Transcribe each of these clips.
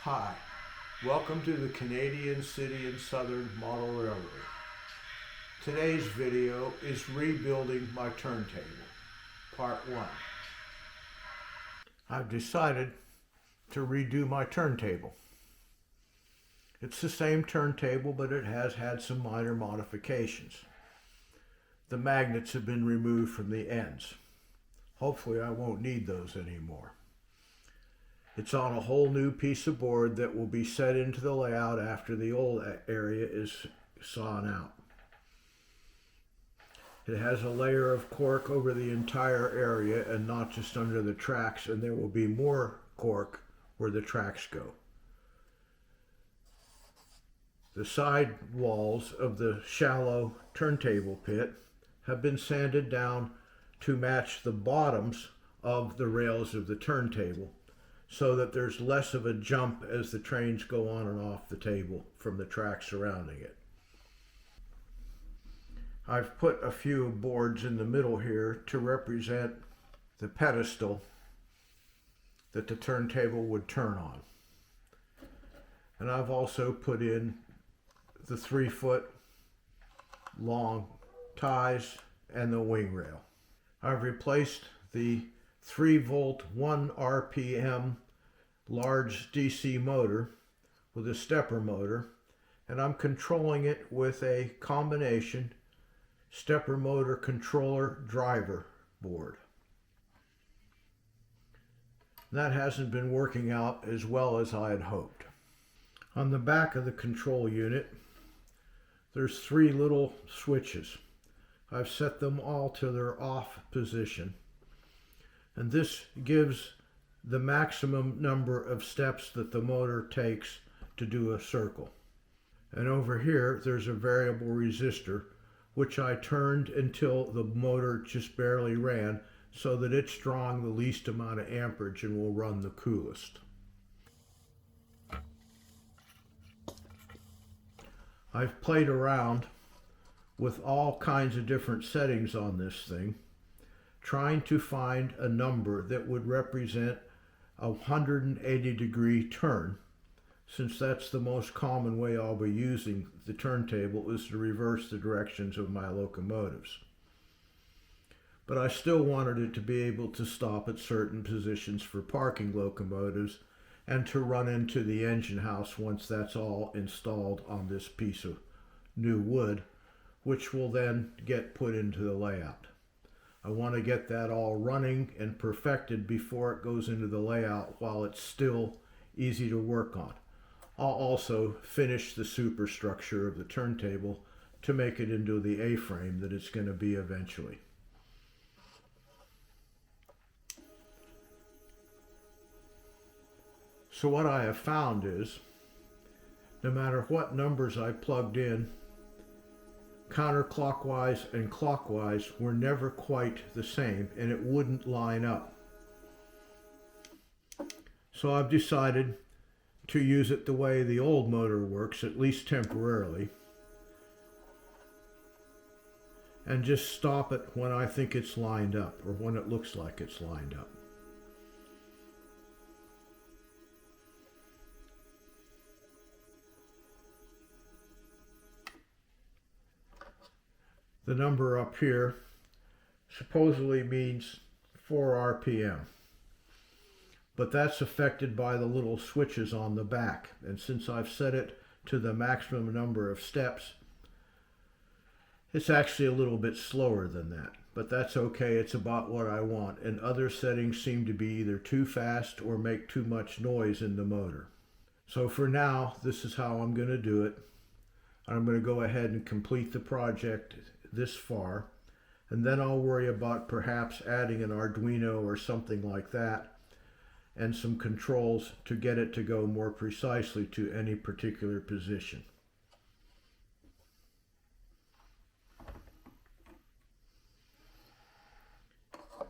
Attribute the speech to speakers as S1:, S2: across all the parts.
S1: Hi, welcome to the Canadian City and Southern Model Railroad. Today's video is rebuilding my turntable, part 1. I've decided to redo my turntable. It's the same turntable, but it has had some minor modifications. The magnets have been removed from the ends. Hopefully I won't need those anymore. It's on a whole new piece of board that will be set into the layout after the old area is sawn out. It has a layer of cork over the entire area and not just under the tracks, and there will be more cork where the tracks go. The side walls of the shallow turntable pit have been sanded down to match the bottoms of the rails of the turntable, so that there's less of a jump as the trains go on and off the table from the track surrounding it. I've put a few boards in the middle here to represent the pedestal that the turntable would turn on. And I've also put in the 3-foot long ties and the wing rail. I've replaced the 3-volt 1 RPM large DC motor with a stepper motor, and I'm controlling it with a combination stepper motor controller driver board. That hasn't been working out as well as I had hoped. On the back of the control unit there's 3 little switches. I've set them all to their off position, and this gives the maximum number of steps that the motor takes to do a circle. And over here there's a variable resistor which I turned until the motor just barely ran, so that it's drawing the least amount of amperage and will run the coolest. I've played around with all kinds of different settings on this thing, trying to find a number that would represent a 180-degree turn, since that's the most common way I'll be using the turntable, is to reverse the directions of my locomotives. But I still wanted it to be able to stop at certain positions for parking locomotives and to run into the engine house once that's all installed on this piece of new wood, which will then get put into the layout. I want to get that all running and perfected before it goes into the layout while it's still easy to work on. I'll also finish the superstructure of the turntable to make it into the A-frame that it's going to be eventually. So what I have found is, no matter what numbers I plugged in, counterclockwise and clockwise were never quite the same, and it wouldn't line up. So I've decided to use it the way the old motor works, at least temporarily, and just stop it when I think it's lined up, or when it looks like it's lined up. The number up here supposedly means 4 RPM, but that's affected by the little switches on the back, and since I've set it to the maximum number of steps, it's actually a little bit slower than that, but that's okay. It's about what I want, and other settings seem to be either too fast or make too much noise in the motor. So for now, this is how I'm going to do it. I'm going to go ahead and complete the project this far, and then I'll worry about perhaps adding an Arduino or something like that, and some controls to get it to go more precisely to any particular position.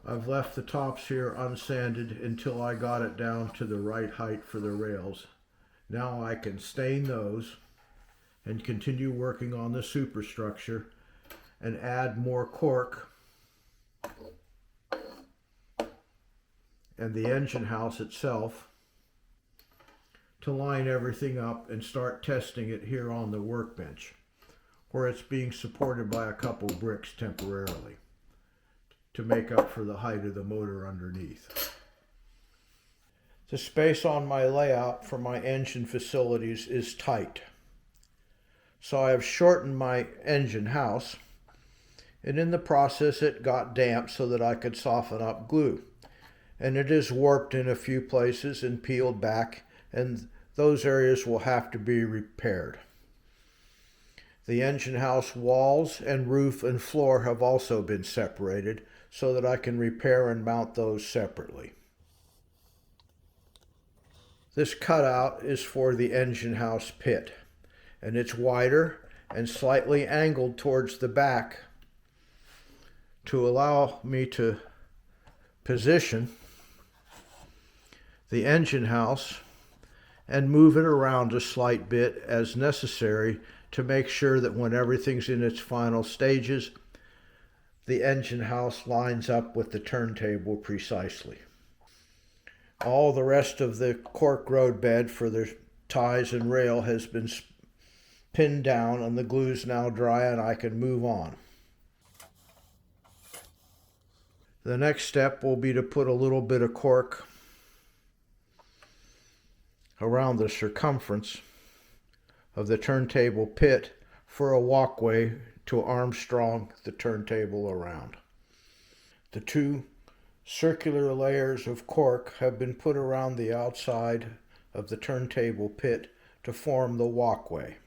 S1: I've left the tops here unsanded until I got it down to the right height for the rails. Now I can stain those and continue working on the superstructure and add more cork and the engine house itself to line everything up and start testing it here on the workbench, where it's being supported by a couple bricks temporarily to make up for the height of the motor underneath. The space on my layout for my engine facilities is tight, so I have shortened my engine house, and in the process it got damp so that I could soften up glue. And it is warped in a few places and peeled back, and those areas will have to be repaired. The engine house walls and roof and floor have also been separated so that I can repair and mount those separately. This cutout is for the engine house pit, and it's wider and slightly angled towards the back to allow me to position the engine house and move it around a slight bit as necessary to make sure that when everything's in its final stages, the engine house lines up with the turntable precisely. All the rest of the cork road bed for the ties and rail has been pinned down, and the glue's now dry and I can move on. The next step will be to put a little bit of cork around the circumference of the turntable pit for a walkway to Armstrong the turntable around. The two circular layers of cork have been put around the outside of the turntable pit to form the walkway,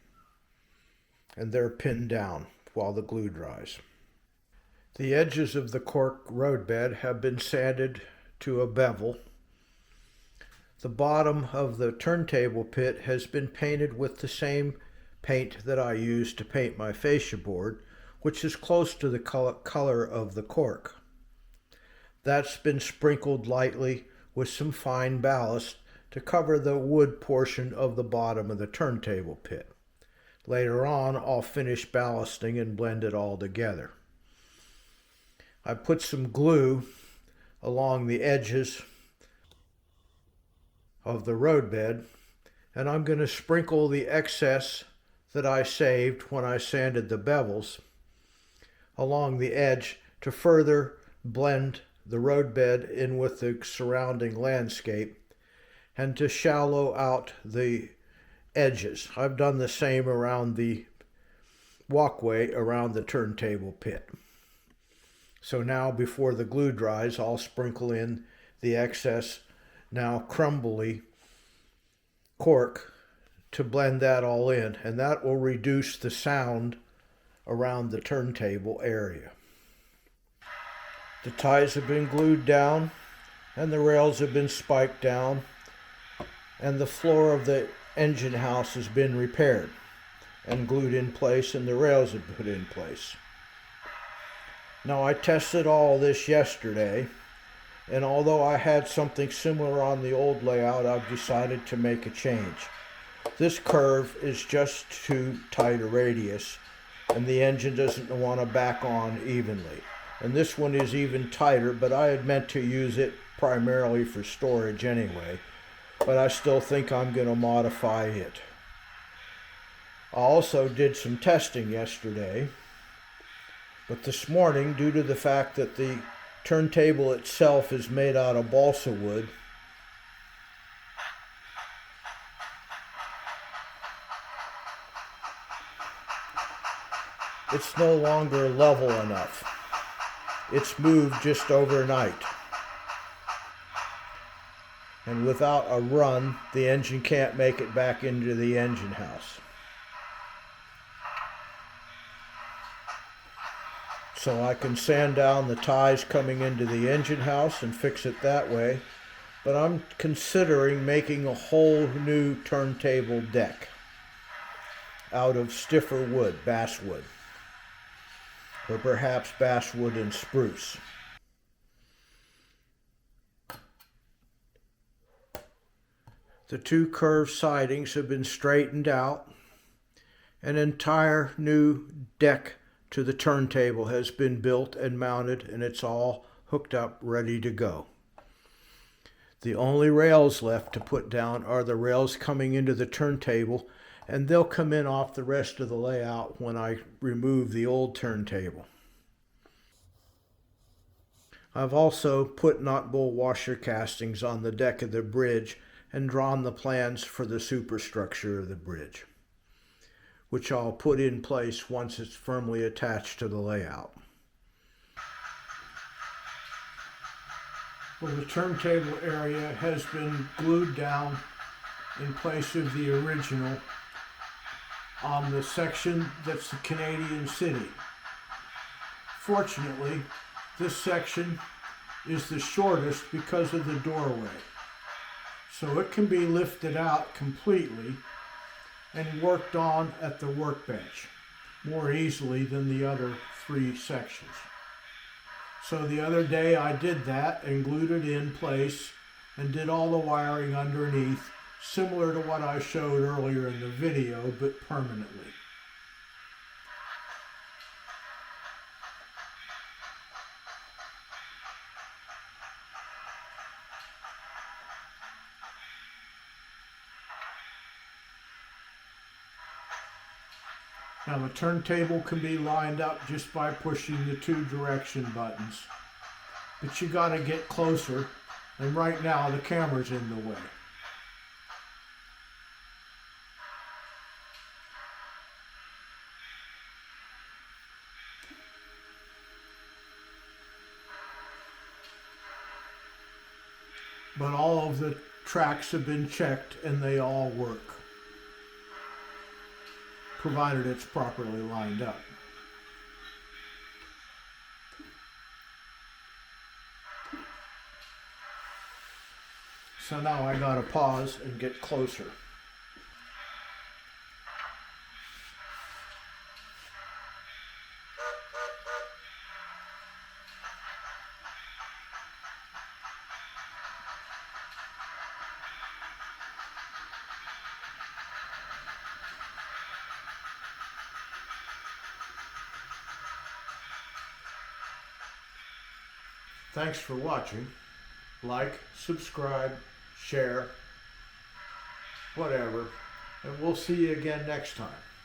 S1: and they're pinned down while the glue dries. The edges of the cork roadbed have been sanded to a bevel. The bottom of the turntable pit has been painted with the same paint that I used to paint my fascia board, which is close to the color of the cork. That's been sprinkled lightly with some fine ballast to cover the wood portion of the bottom of the turntable pit. Later on, I'll finish ballasting and blend it all together. I put some glue along the edges of the roadbed, and I'm going to sprinkle the excess that I saved when I sanded the bevels along the edge to further blend the roadbed in with the surrounding landscape and to shallow out the edges. I've done the same around the walkway around the turntable pit. So now, before the glue dries, I'll sprinkle in the excess, now crumbly cork to blend that all in, and that will reduce the sound around the turntable area. The ties have been glued down and the rails have been spiked down, and the floor of the engine house has been repaired and glued in place, and the rails have been put in place. Now, I tested all this yesterday, and although I had something similar on the old layout, I've decided to make a change. This curve is just too tight a radius, and the engine doesn't want to back on evenly. And this one is even tighter, but I had meant to use it primarily for storage anyway, but I still think I'm going to modify it. I also did some testing yesterday, but this morning, due to the fact that the turntable itself is made out of balsa wood, it's no longer level enough. It's moved just overnight. And without a run, the engine can't make it back into the engine house. So I can sand down the ties coming into the engine house and fix it that way. But I'm considering making a whole new turntable deck out of stiffer wood, basswood, or perhaps basswood and spruce. The two curved sidings have been straightened out. An entire new deck to the turntable has been built and mounted, and it's all hooked up, ready to go. The only rails left to put down are the rails coming into the turntable, and they'll come in off the rest of the layout when I remove the old turntable. I've also put nut bolt washer castings on the deck of the bridge and drawn the plans for the superstructure of the bridge, which I'll put in place once it's firmly attached to the layout. Well, the turntable area has been glued down in place of the original on the section that's the Canadian city. Fortunately, this section is the shortest because of the doorway, so it can be lifted out completely and worked on at the workbench more easily than the other three sections. So the other day I did that and glued it in place and did all the wiring underneath, similar to what I showed earlier in the video, but permanently. Now the turntable can be lined up just by pushing the two direction buttons, but you got to get closer, and right now the camera's in the way. But all of the tracks have been checked and they all work, provided it's properly lined up. So now I gotta pause and get closer. Thanks for watching. Like, subscribe, share, whatever, and we'll see you again next time.